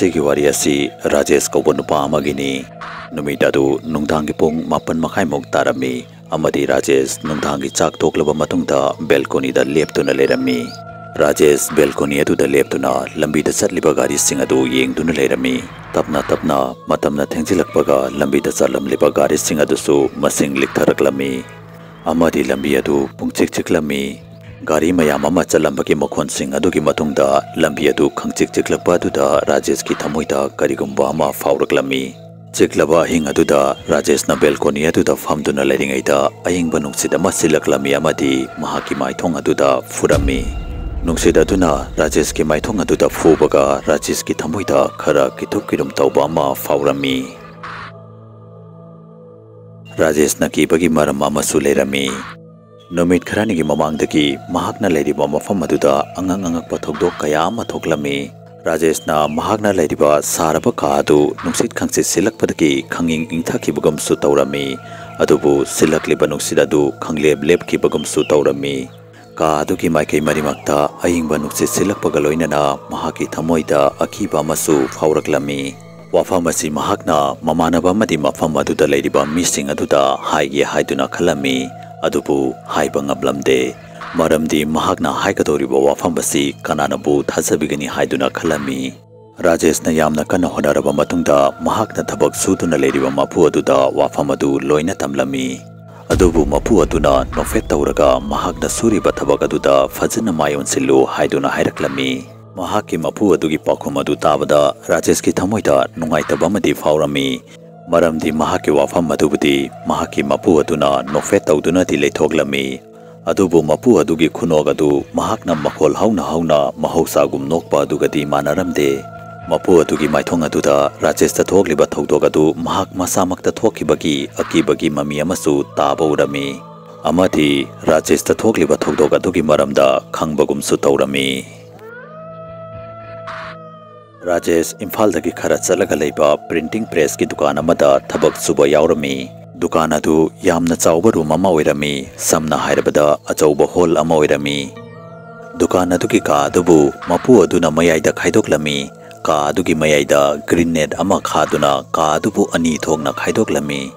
Ngasigi Wari asi Rajesh kauba nupa amagini. Numit adu nungdangi pung mapan makai mok tarami. Amadi Rajesh nungdangi chak thoklaba matungda balcony da leptuna lerami. Rajesh balcony adu da leptuna lambi da chatliba gari sing adu yengduna lerami. Tapna matamna thengsilakpaga lambi da chatlamliba gari sing adu su masing liktaraklami. Amadi lambi adu pungchik chiklami. Gari mayam ama chalambagi makhon sing adugi matungda lambi adu khangchik chiklakpa aduda Rajesh ki thamoida karigumba ama fauraklami. Chiklaba hing aduda Rajesh na balcony aduda famduna leiringaida ayingba nungsid ama silaklami amadi mahaki maithong aduda furami. Nungsid aduna Rajesh ki maithong aduda fubaga Rajesh ki thamoida khara kitup kirum tauba ama faurami. Rajesh na kibagi maram ama sulerami. Numit kharanigi mamangdagi mahakna leiriba mafam aduda angakpa thoudok kaya ama thoklammi. Rajesh na mahakna leiriba saraba ka adu nungsit khangsit silakpadagi khanging ingthakibagam su taurami. Adubu silakliba nungsit adu khangleb lepkibagam su taurami. Ka adugi maikai marimakta ayingba nungsit silakpaga loinana mahaki thamoida akiba amasu fauraklami. Wafam asi mahakna mamanaba amadi mafam aduda leiriba mising aduda haigi haiduna khalami. Adubu haiba ngablamde maramdi mahakna haikadoriba wafam basi kananabu thasabigani haiduna khalami. Rajesh na yamna kana honaraba matungda mahakna thabak suduna leiriba mapu aduda wafam adu loina tamlami. Adubu mapu aduna nofet tauraga mahakna suriba thabak aduda fajana mayon silu haiduna hairaklami. Mahaki mapu adugi pakhum adu tabada Rajesh ki thamoida nungaitaba amadi faurami. Maramdi mahaki wafam adubudi mahaki mapu aduna nofet tauduna di leithoklami. Adubu mapu adugi khunog adu mahakna makhol hauna mahausagum nokpa adugadi manaramde. Mapu adugi maithong aduda Rajesh ta thokliba thoudok adu mahak masamakta thokhibagi akibagi mami amasu taba urami. Amadi Rajesh ta thokliba thoudok adugi maramda khangbagum su taurami. Rajesh Imphal dagi khara chalaga leiba printing press ki dukan amada thabak suba yaurami. Dukan adu yamna chawba room ama oirami. Samna hairabada achawba hall ama oirami. Dukan adu ki ka adubu mapu aduna mayaida khaidoklami. Ka adugi mayaida green net ama khaduna ka adubu ani thokna khaidoklami.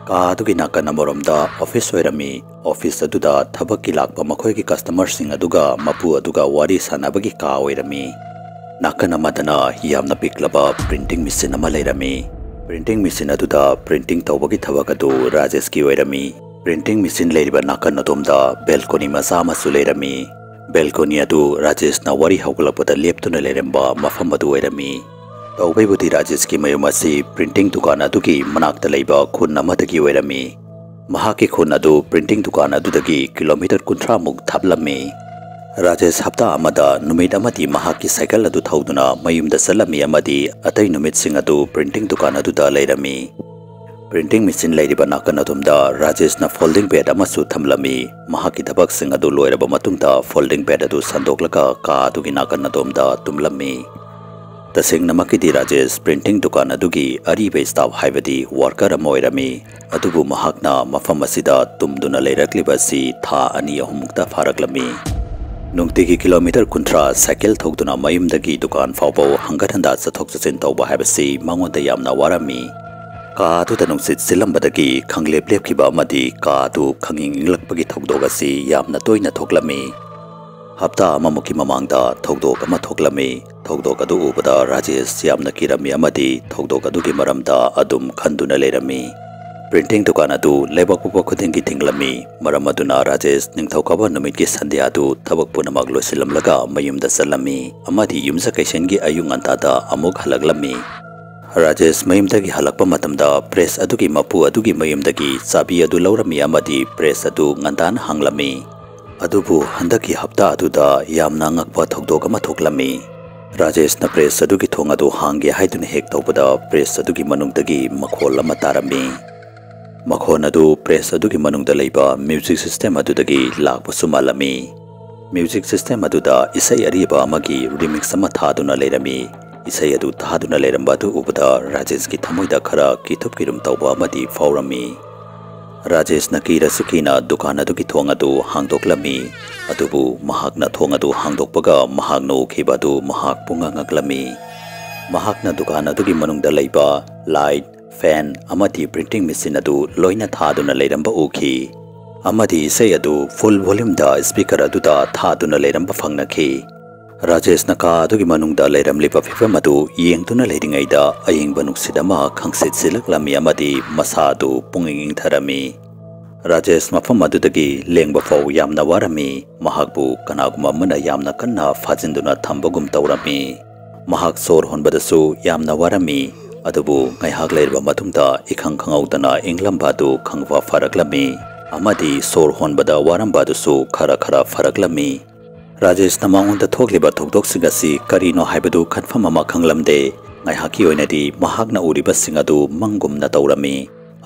Ka adugi nakana moromda office oirami. Office aduda thabak ki lakpa makhoi ki customer sing aduga mapu aduga wari sanabagi ka oirami. Nakana madana yamna piklaba printing machine ama leirami. Printing machine aduda printing tawbagi thabak adu Rajesh ki oirami. Printing machine leiriba nakana domda balcony macha amasu leirami. Balcony adu Rajesh na wari hauglapata leptuna leiramba mafam adu oirami. Tawbaibudi Rajesh ki mayum asi printing dukan adugi manakta leiba khun amadagi oirami. Mahaki khun adu printing dukan adudagi kilometer 30 muk thaplami. Rajesh hapta amada numit amadi mahaki cycle adu thauduna mayumda salami amadi atai numit sing adu printing dukan aduda leirami. Printing machine leiriba nakana tumda Rajesh na folding bed amasu thamlami. Mahaki thabak sing adu loiraba matungda folding bed adu sandoklaka ka adugi nakana tumda tumlami. Tasing namakidi Rajesh printing dukan adugi ariba staff haibadi worker ama oirami. Adubu mahakna mafam asida tumduna leirakliba si tha ani ahumukta faraklami. Nungtigi kilometer kuntra cycle thokduna mayumdagi dukan fawbo hangathanda chathok chachin tawba haibasi mangonda yamna warami. Ka adu tanungsit silambadagi khanglep lepkiba amadi ka adu khanging inglakpagi thoudok asi yamna toina thoklami. Hapta amamuki mamangda thoudok ama thoklami. Thoudok adu ubada Rajesh yamna kirami amadi thoudok adugi maramda adum khanduna leirami. Printing dukan adu lebak pupa khudingi thinglami. Maram aduna Rajesh ningthokaba numitgi sandhya adu thabak pumnamak loisilamlaga mayumda salami. Amadi yumsa kaisengi ayung antada amuk halaglami. Rajesh mayumdagi halakpa matamda press adugi mapu adugi mayumdagi chabi adu laurami amadi press adu ngandan hanglami. Adubu handaki hapta aduda yamna angakpa thoudok ama thoklami. Rajesh na press adugi thong adu hangge haiduna hek tawbada press adugi manungdagi makhol ama tarami. Makhon adu press adugi manungda leiba music system adudagi lakpa sumalami. Music system aduda isai ariba amagi remix ama thaduna leirami. Isai adu thaduna leiramba adu ubada Rajesh ki thamoida khara kithup kirum tawba amadi faurami. Rajesh na kira sukina dukan adu ki thong adu hangdoklami. Adubu mahakna thong adu hangdokpaga mahakna ukhiba adu mahak punga ngaklami. mahakna dukan adugi manungda leiba light fan amati printing machine adu loina thaduna leiramba uki amadi sei adu full volume da speaker aduda thaduna leiramba fangnakhi Rajesh naka adugi manungda leiramliba phifam adu yengtuna leiringaida ayingba nuksidama khangsit silaklami amadi masadu punging tharami Rajesh mafam adudagi lengba fau yamna warami mahakbu kanaguma mana yamna kanna fajinduna thambagum tawrami mahak sor honbadasu yamna warami adubu ngaihak leirba matungda ikhang khangaudana inglambadu khangwa faraklami amadi sor honbada warambadusu khara khara faraklami Rajesh namangonda thokliba thoudok singasi karino haibadu khanfam ama khanglamde ngaihaki oinadi mahakna uriba singadu mangumna tawrami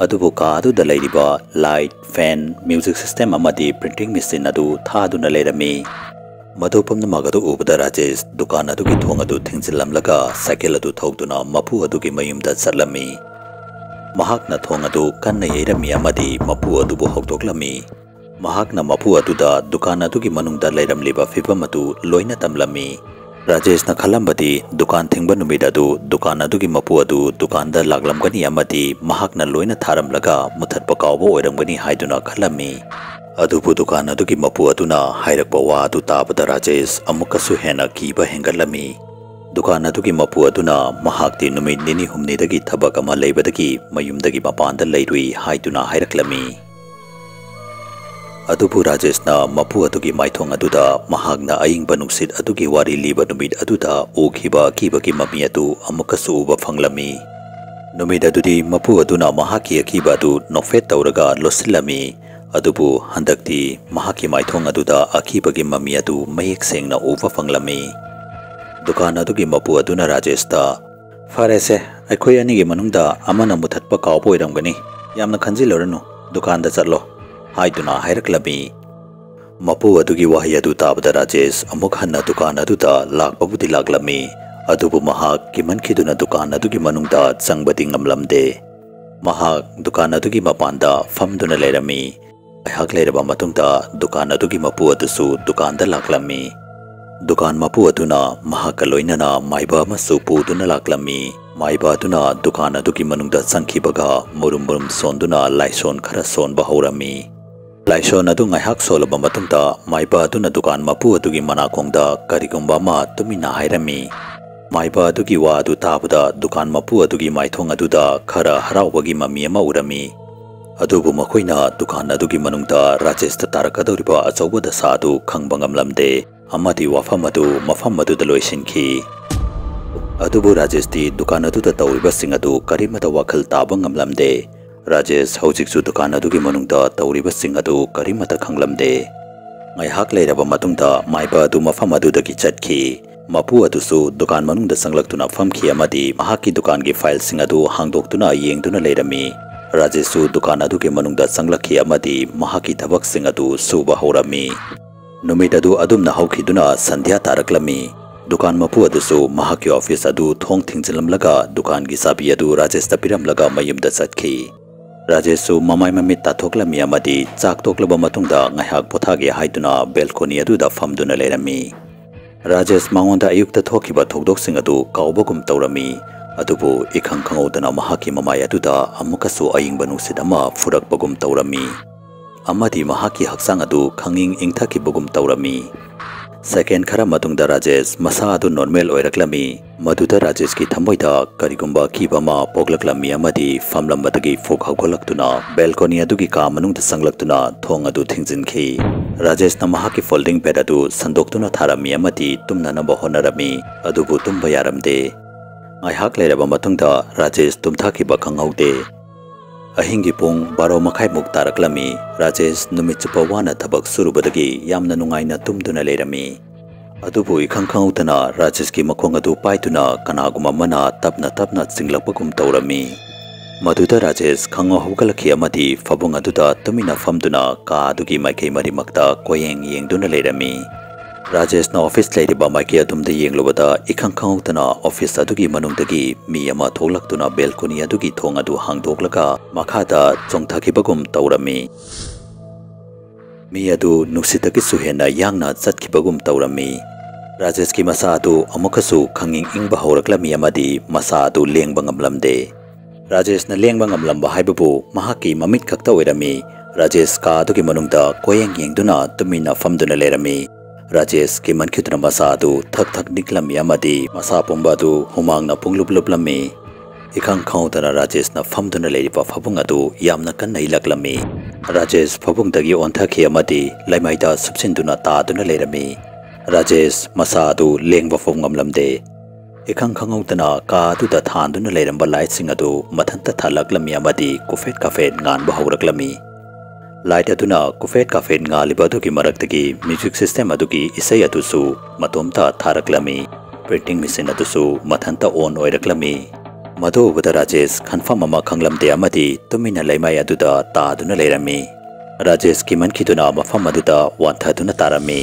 adubu ka aduda leiriba light fan music system amadi printing machine adu thaduna leirami madu pumnamak adu ubada Rajesh dukan adugi thong adu thingjilamlaga cycle adu thouduna mapu adugi mayumda charlami mahakna thong adu kanna yeirami amadi mapu adubu hokdoklami mahakna mapu aduda dukan adugi manungda leiramliba phibam adu loina tamlami Rajesh na khalambadi dukan thingba numida adu dukan adugi mapu adu dukanda laglamgani amadi mahakna loina tharamlaga muthatpa kawbo oiramgani haiduna khalami adubu dukan adugi mapu aduna hairakba wa adu tabada Rajesh amukasu hena kiba hengalami dukan adugi mapu aduna mahakti numit nini humnidagi thabak ama leibadagi mayumdagi mapanda leirui haiduna hairaklami adubu Rajesh na mapu adugi maithong aduda mahakna ayingba nuksit adugi wari liba numit aduda thokhiba kibagi mami adu amukasu uba fanglami numit adudi mapu aduna mahaki akiba adu nofet tawraga losilami adubu handakti mahaki maithong aduda akibagi mami adu mayek sengna uba fanglami dukan adugi mapu aduna Rajesh ta farese aikhoi anigi manungda amana muthatpa kawbo iramgani yamna khanjiloranu dukan da chatlo haiduna hairaklammi mapu adugi wahi adu tabada Rajesh amuk hanna dukan aduda lakpabudi laklami adubu mahak kimankhiduna dukan adugi manungda changbadi ngamlamde mahak dukan adugi mapanda famduna leirami aihak leiraba matungda dukan adugi mapu adusu dukanda laklammi dukan mapu aduna mahak loinana maiba masu puduna laklammi maiba aduna dukan adugi manungda changkhibaga murum murum sonduna laison khara sonba haurami laison adu ngaihak solaba matungda maiba aduna dukan mapu adugi manakongda karigumba ma tumina hairami maiba adugi wa adu tabada dukan mapu adugi maithong aduda khara haraubagi mami ama urami adubu makoina dukan adugi manungda Rajesh ta tarakadoriba achauba sadu khangba ngamlamde amadi wafam adu mafam aduda loisinki adubu Rajesh ti dukan aduda tawriba sing adu karimata wakhal taba ngamlamde Rajesh haujiksu dukan adugi manungda tawriba sing adu karimata khanglamde ngaihak leiraba matungda maiba adu mafam adudagi chatki mapu adusu dukan manungda sanglaktuna famki amadi mahaki dukan gi file sing adu hangdoktuna yengduna leirami Rajesh su dukan adugi manungda sanglakhi amadi mahaki thabak sing adu suba haurami numit adu adumna haukhiduna sandhya taraklami dukan mapu adusu mahaki office adu thong thingjilamlaga dukan gi sabi adu Rajesh ta piramlaga mayumda chatki Rajesh su mamai mamit ta thoklami amadi chak toklaba matungda ngaihak pothage haiduna balcony aduda famduna leirami Rajesh mangonda ayukta thokhiba thoudok sing adu kawbagum tawrami adubu ikhang khangaudana mahaki mamai aduda amukasu ayingba nuksidama furakbagum tawrami amadi mahaki haksang adu khanging ingthakibagum tawrami second khara matungda Rajesh masa adu normal oiraklami maduda Rajesh ki thamoida karigumba kibama poglaklami amadi famlambadagi fok hawgolaktuna balcony adugi ka manungda sanglaktuna thong adu thingjinki Rajesh na mahaki folding bed adu sandoktuna tharami amadi tumna namba honarami adubu tumba yaramde ngaihak leiraba matungda Rajesh tumthakiba khangaude ahingi pung 12 makhai muk taraklami Rajesh numit chupa wana thabak surubadagi yamna nungaina tumduna leirami adubu ikhang khangautana Rajesh ki makhong adu paituna kanaguma mana tapna tapna chinglapagum tawrami maduda Rajesh khanga hawgalakhi amadi fabung aduda tumina famduna ka adugi maikei marimakta koyeng yengduna leirami Rajesh na office leiriba maiki adumda yenglobada ikhang khangautana office adugi manungdagi mi ama thoklaktuna balcony adugi thong adu hangdoklaga makhada chongthakibagum tawrami mi adu nuksitaki suhena yangna chatkibagum tawrami Rajesh ki masa adu amukasu khanging ingba hauraklammi amadi masa adu lengba ngamlamde. Rajesh na lengba ngamlamba haibabu mahaki mamit khakta oirami. Rajesh ka adugi manungda koyeng yengduna tumina famduna lerami. Rajesh ki mankhituna masa adu thak niklammi amadi masa pumba adu humangna punglupluplami. Ikang khaudana Rajesh na famduna leriba phabung adu yamna kanna ilaklammi. Rajesh phabungdagi onthakhi amadi laimaida subsinduna taaduna lerami. Rajesh masa adu lengba ngamlamde. Ikang khangaudana ka aduda thanduna leramba lightsing adu mathanta thalaklammi amadi kafet nganba hauraklammi. Light aduna kafet ngaliba adugi maraktagi music system adugi isai adusu matomta tharaklami. Printing machine adusu mathanta on oiraklammi. Madu ubada Rajesh khanfam ama khanglamde amadi tumina laimai aduda taaduna lerami. Rajesh ki mankhiduna mafam aduda wanthaduna tarami.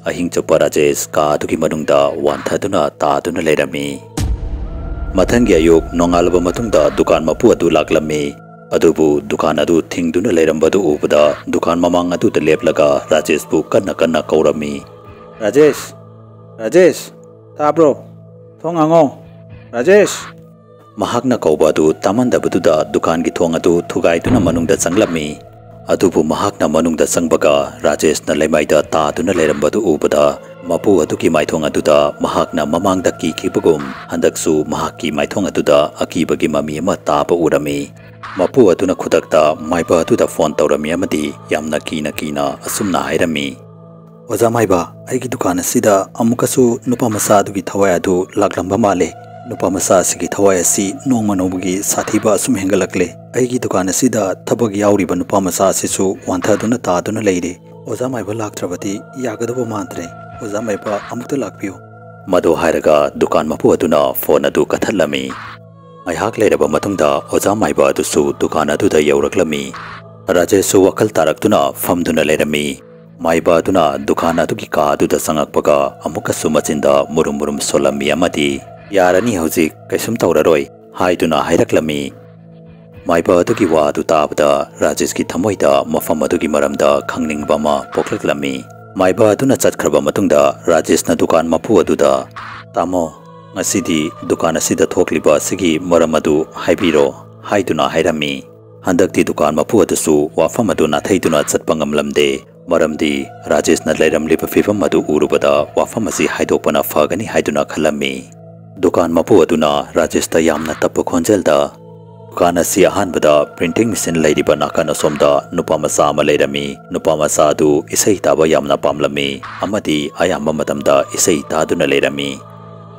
Ahing chupa Rajesh ka adugi manungda wanthaduna taaduna lerami. Mathangi ayuk nongalaba matungda dukan mapu adu laklammi. Adubu dukan adu thingduna lerambadu ubada dukan mamang adu de leplaga Rajesh bu kanna kaurami. Rajesh tabro thongango Rajesh mahakna kouba adu tamandabaduda dukan gi thong adu thugaiduna manungda changlammi. Adubu mahakna manungda changbaga Rajesh na laimaida taaduna lerambadu ubada mapu adugi maithong aduda mahakna mamangda kibagum handaksu mahaki maithong aduda akibagi mami ama taba urami. Mapu aduna khudakta maiba aduda phone taurami amadi yamna kina asumna hairami. Oza maiba aigi dukan asida amukasu nupa masa adugi thawai adu laklamba male. Nupa masa asigi thawai asi nongma nobugi thokhiba asum hengalakle. Aigi dukan asida thabak yauriba nupa masa asisu wanthaduna taaduna leire. Oza maiba laktrabati yagadaba mantre. Oza maiba amukta lakpiyo. Madu hairaga dukan mapu aduna phone adu kathalami. Aihak leiraba matungda oza maiba adusu dukan aduda yauraklammi. Rajeshu wakal taraktuna famduna lerami. Maiba aduna dukan adugi ka aduda sangakpaga amukasu machinda murum solammi amadi yarani hojik kaisum tauraroi haiduna hairaklammi. Maiba adugi wa adu tabada Rajesh ki thamoida mafam adugi maramda khangningba ma poklaklammi. Maiba aduna chatkraba matungda Rajesh na dukan mapu aduda tamo ngasidi dukan asida thokliba asigi maram adu haibiro haiduna hairami. Handakti dukan mapu adusu wafam adu nathaiduna chatpa ngamlamde. Maramdi Rajesh na leiramliba fifam adu urubada wafam asi haidokpana fagani haiduna khalammi. Dukan mapu aduna Rajesh ta yamna tappu khonjelda. Dukan asi ahanbada printing machine leiriba nakana somda nupa masa ama leirami. Nupa masa adu isai taba yamna pamlammi amadi ayamba matamda isai taaduna leirami.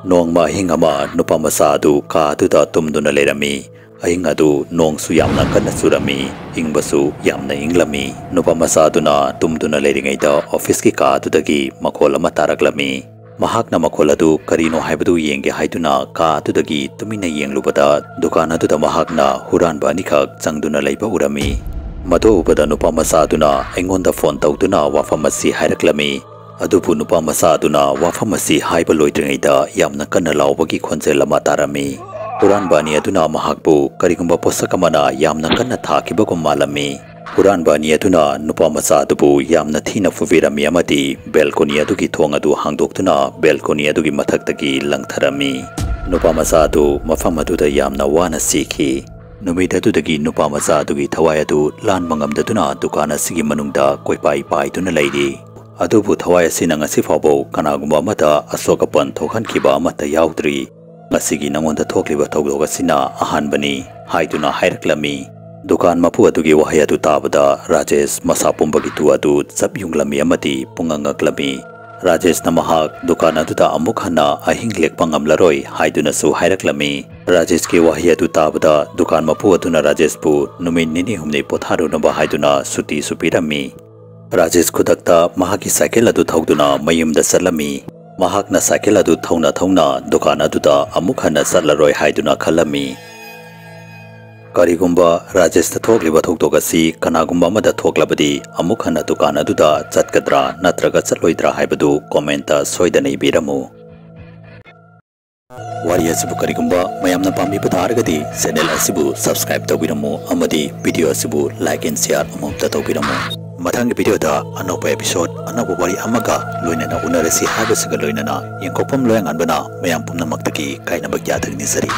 Nongma hingama nupa masa adu ka aduda tumduna lerami. Ahing adu nongsu yamna kanna surami. Ingbasu yamna inglami. Nupa masa aduna tumduna leringaida office ki ka adudagi makhol ama taraklammi. Mahakna makhol adu karino haibadu yenge haiduna ka adudagi tumina yenglubada dukan aduda mahakna huranba anikak changduna leiba urami. Madu ubada nupa masa aduna aingonda phone tauduna wafam asi hairaklammi. Adubu nupa masa aduna wafam asi haiba loidringaida yamna kanna laubagi khonjel ama tarami. Huranbani aduna mahakbu karigumba posakamana yamna kanna thakibagum malami. Huranbani aduna nupa masa adubu yamna thina fuvirami amadi balcony adugi thong adu hangdoktuna balcony adugi mathaktagi langtharami. Nupa masa adu mafam aduda yamna wana sikhi. Numid adudagi nupa masa adugi thawai adu lan mangamdaduna dukan asigi manungda koipai paiduna leiri. Adubu thawai asina ngasi fabo kanagumba amata asokapan thokhankiba amata yaudri. Ngasigi nangonda thokliba thoudok asina ahanbani haiduna hairaklammi. Dukan mapu adugi wahai adu tabada Rajesh masa pumbagi tu adu chabyunglammi amadi pungangaklammi. Rajesh na mahak dukan aduda amuk hana ahing lekpa ngamlaroi haiduna su hairaklammi. Rajesh ki wahai adu tabada dukan mapu aduna Rajesh bu numit nini humni potharunaba haiduna suti supirammi. Rajesh khudakta mahaki cycle adu thauduna mayumda salami. Mahakna cycle adu thauna dukan aduda amuk hana sallaroi haiduna khalami. Karigumba Rajesh ta thokliba thoudok asi kanagumba amada thoklabadi amuk hana dukan aduda chatkadra natraga chatloidra haibadu comment ta soidana ibiramu. Wari asibu karigumba mayamna pambiba taragadi channel asibu subscribe tawbiramu amadi video asibu like and share amukta tawbiramu. Matang video da anopa episode anopa wari amaga loinana unarasi habasiga loinana yengkopam loyang anbana mayam pumnamak taki kaina bagya thagni sari.